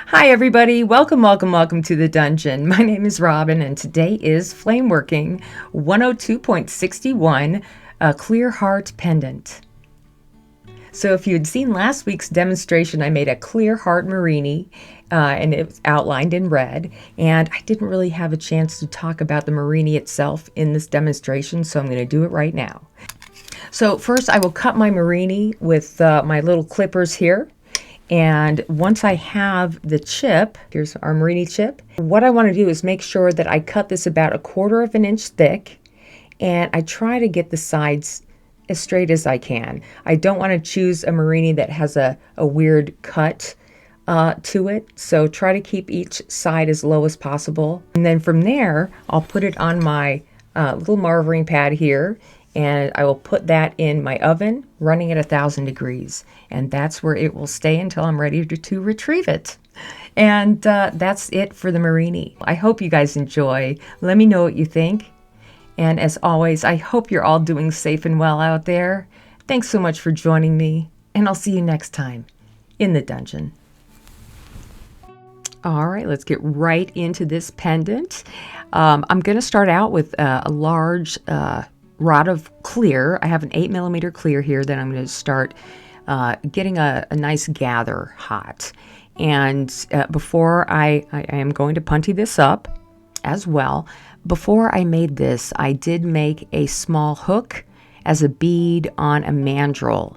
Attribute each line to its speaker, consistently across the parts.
Speaker 1: Hi everybody, welcome to the dungeon. My name is Robin and today is Flameworking 102.61, a Clear Heart Pendant. So if you had seen last week's demonstration, I made a clear heart Murrini and it was outlined in red, and I didn't really have a chance to talk about the Murrini itself in this demonstration, so I'm going to do it right now. So first I will cut my Murrini with my little clippers here. And once I have the chip, here's our Murrini chip, what I want to do is make sure that I cut this about 1/4 of an inch thick, and I try to get the sides as straight as I can. I don't want to choose a Murrini that has a weird cut to it, so try to keep each side as low as possible. And then from there, I'll put it on my little marvering pad here, and I will put that in my oven running at 1,000 degrees, and that's where it will stay until I'm ready to retrieve it. And that's it for the Murrini. I hope you guys enjoy. Let me know what you think. And as always, I hope you're all doing safe and well out there. Thanks so much for joining me, and I'll see you next time in the dungeon. All right, let's get right into this pendant. I'm going to start out with a large rod of clear. I have an 8mm clear here that I'm going to start getting a nice gather hot. And before I am going to punty this up as well. Before I made this, I did make a small hook as a bead on a mandrel,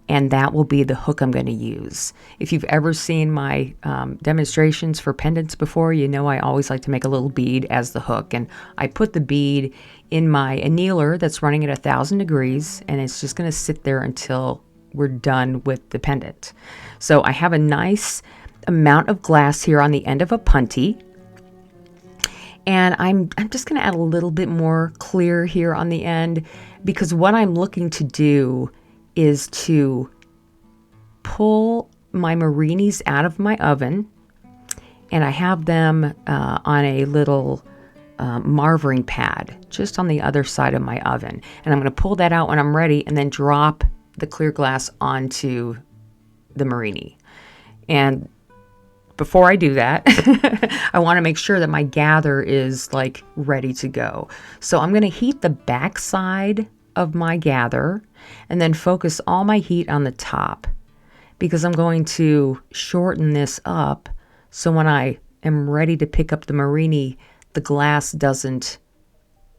Speaker 1: and that will be the hook I'm going to use. If you've ever seen my demonstrations for pendants before, you know I always like to make a little bead as the hook, and I put the bead in my annealer that's running at 1,000 degrees, and it's just going to sit there until we're done with the pendant. So I have a nice amount of glass here on the end of a punty, and I'm just going to add a little bit more clear here on the end, because what I'm looking to do is to pull my Murrinis out of my oven, and I have them on a little marvering pad just on the other side of my oven, and I'm going to pull that out when I'm ready and then drop the clear glass onto the Murrini. And before I do that, I want to make sure that my gather is like ready to go. So I'm going to heat the back side of my gather and then focus all my heat on the top, because I'm going to shorten this up so when I am ready to pick up the Murrini, the glass doesn't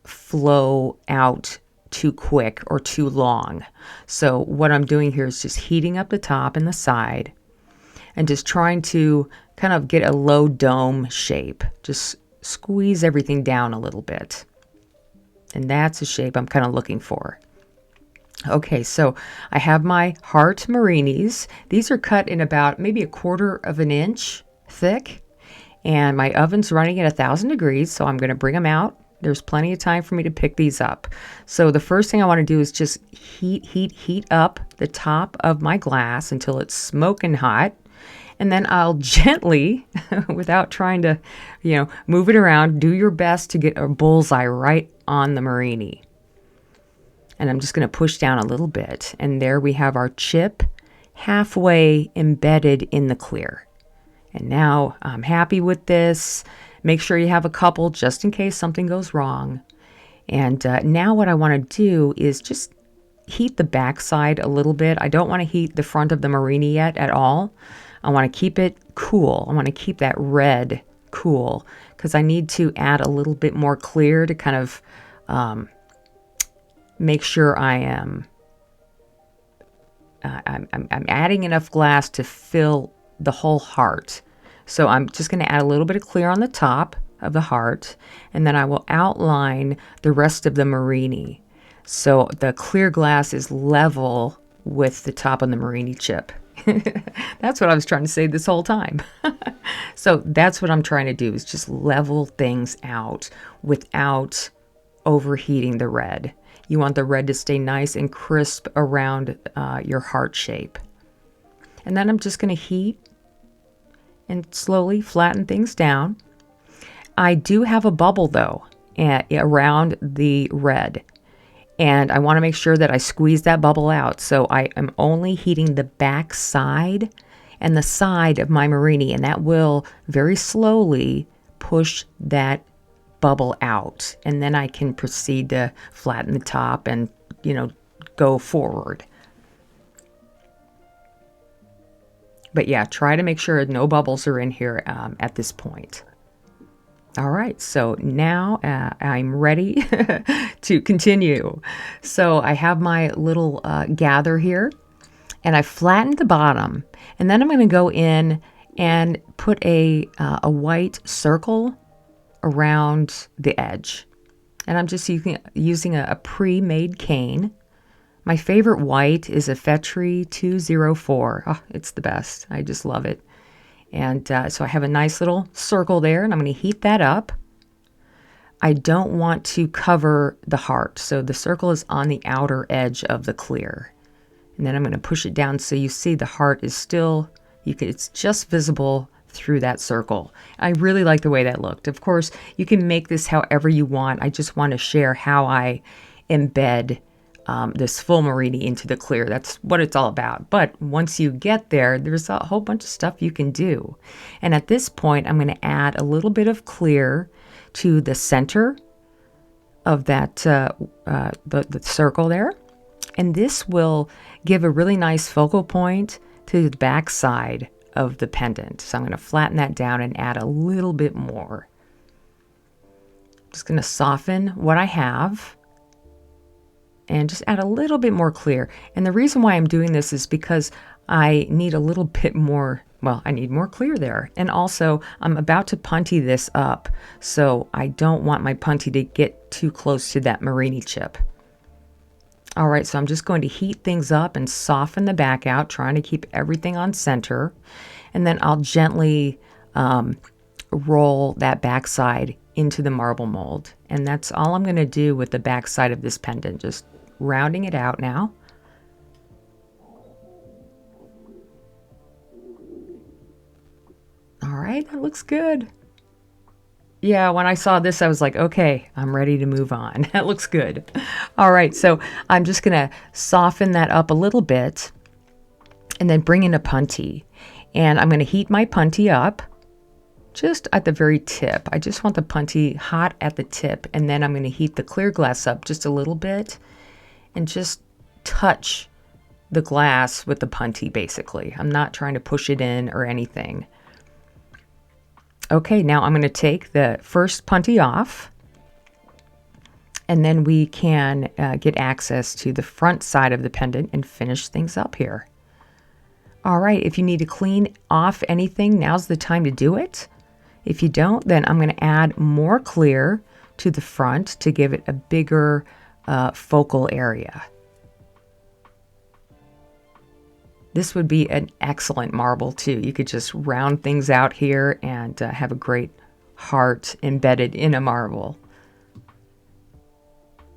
Speaker 1: flow out too quick or too long. So what I'm doing here is just heating up the top and the side and just trying to kind of get a low dome shape. Just squeeze everything down a little bit. And that's the shape I'm kind of looking for. Okay, so I have my heart Murrinis. These are cut in about maybe 1/4 of an inch thick. And my oven's running at 1,000 degrees, so I'm going to bring them out. There's plenty of time for me to pick these up. So the first thing I want to do is just heat up the top of my glass until it's smoking hot. And then I'll gently, without trying to, move it around, do your best to get a bullseye right on the Murrini. And I'm just going to push down a little bit. And there we have our chip halfway embedded in the clear. And now I'm happy with this. Make sure you have a couple just in case something goes wrong. And now what I want to do is just heat the back side a little bit. I don't want to heat the front of the Murrini yet at all. I want to keep it cool. I want to keep that red cool because I need to add a little bit more clear to kind of make sure I'm adding enough glass to fill the whole heart. So I'm just going to add a little bit of clear on the top of the heart, and then I will outline the rest of the Murrini. So the clear glass is level with the top of the Murrini chip. That's what I was trying to say this whole time. So that's what I'm trying to do, is just level things out without overheating the red. You want the red to stay nice and crisp around your heart shape. And then I'm just going to heat and slowly flatten things down. I do have a bubble though around the red, and I want to make sure that I squeeze that bubble out. So I am only heating the back side and the side of my Murrini, and that will very slowly push that bubble out. And then I can proceed to flatten the top and, go forward. But yeah, try to make sure no bubbles are in here at this point. All right, so now I'm ready to continue. So I have my little gather here, and I flattened the bottom, and then I'm going to go in and put a white circle around the edge. And I'm just using a pre-made cane. My favorite white is a Fetri 204. Oh, it's the best. I just love it. And so I have a nice little circle there, and I'm going to heat that up. I don't want to cover the heart, so the circle is on the outer edge of the clear. And then I'm going to push it down so you see the heart is still, it's just visible through that circle. I really like the way that looked. Of course, you can make this however you want. I just want to share how I embed this full Murrini into the clear. That's what it's all about. But once you get there, there's a whole bunch of stuff you can do. And at this point, I'm going to add a little bit of clear to the center of that the circle there. And this will give a really nice focal point to the back side of the pendant. So I'm going to flatten that down and add a little bit more. Just going to soften what I have and just add a little bit more clear. And the reason why I'm doing this is because I need a little bit more, I need more clear there. And also, I'm about to punty this up, so I don't want my punty to get too close to that Murrini chip. All right, so I'm just going to heat things up and soften the back out, trying to keep everything on center. And then I'll gently roll that backside into the marble mold. And that's all I'm going to do with the backside of this pendant, just rounding it out now. All right, that looks good. Yeah, when I saw this, I was like, okay, I'm ready to move on. That looks good. All right, so I'm just going to soften that up a little bit and then bring in a punty. And I'm going to heat my punty up just at the very tip. I just want the punty hot at the tip, and then I'm going to heat the clear glass up just a little bit and just touch the glass with the punty, basically. I'm not trying to push it in or anything. Okay, now I'm going to take the first punty off, and then we can get access to the front side of the pendant and finish things up here. All right, if you need to clean off anything, now's the time to do it. If you don't, then I'm going to add more clear to the front to give it a bigger focal area. This would be an excellent marble too. You could just round things out here and have a great heart embedded in a marble.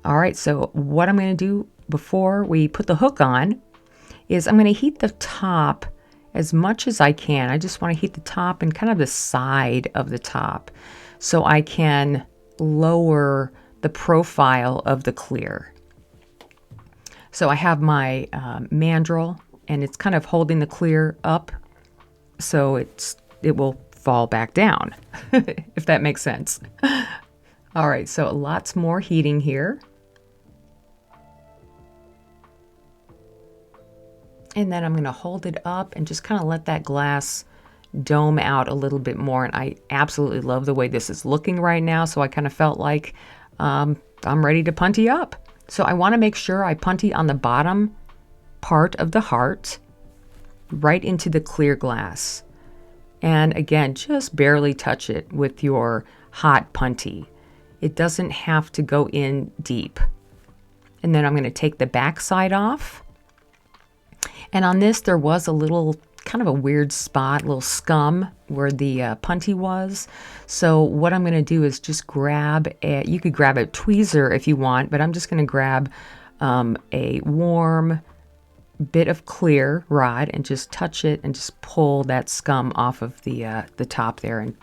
Speaker 1: All right, so what I'm going to do before we put the hook on is I'm going to heat the top as much as I can. I just want to heat the top and kind of the side of the top so I can lower the profile of the clear. So I have my mandrel, and it's kind of holding the clear up so it will fall back down, if that makes sense. All right, so lots more heating here. And then I'm going to hold it up and just kind of let that glass dome out a little bit more. And I absolutely love the way this is looking right now. So I kind of felt like I'm ready to punty up. So I want to make sure I punty on the bottom part of the heart right into the clear glass. And again, just barely touch it with your hot punty. It doesn't have to go in deep. And then I'm going to take the back side off. And on this, there was a little kind of a weird spot, a little scum where the punty was. So what I'm going to do is just you could grab a tweezer if you want, but I'm just going to grab a warm bit of clear rod and just touch it and just pull that scum off of the top there and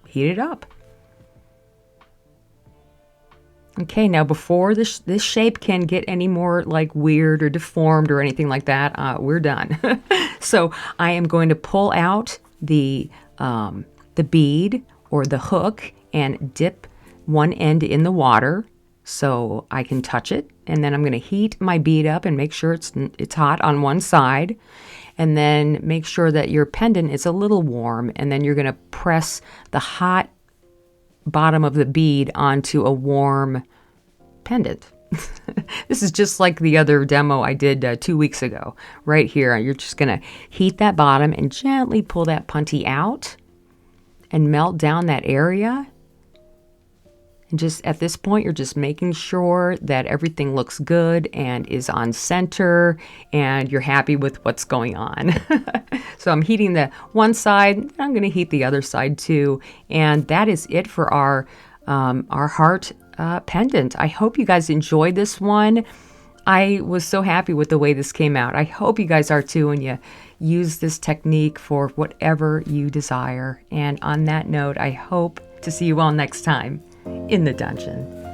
Speaker 1: heat it up. Okay, now before this shape can get any more like weird or deformed or anything like that, we're done. So I am going to pull out the bead or the hook and dip one end in the water so I can touch it. And then I'm going to heat my bead up and make sure it's hot on one side. And then make sure that your pendant is a little warm. And then you're going to press the hot bottom of the bead onto a warm pendant. This is just like the other demo I did 2 weeks ago. Right here, you're just going to heat that bottom and gently pull that punty out and melt down that area. And just at this point, you're just making sure that everything looks good and is on center and you're happy with what's going on. So I'm heating the one side, and I'm going to heat the other side too. And that is it for our heart pendant. I hope you guys enjoyed this one. I was so happy with the way this came out. I hope you guys are too, and you use this technique for whatever you desire. And on that note, I hope to see you all next time in the dungeon.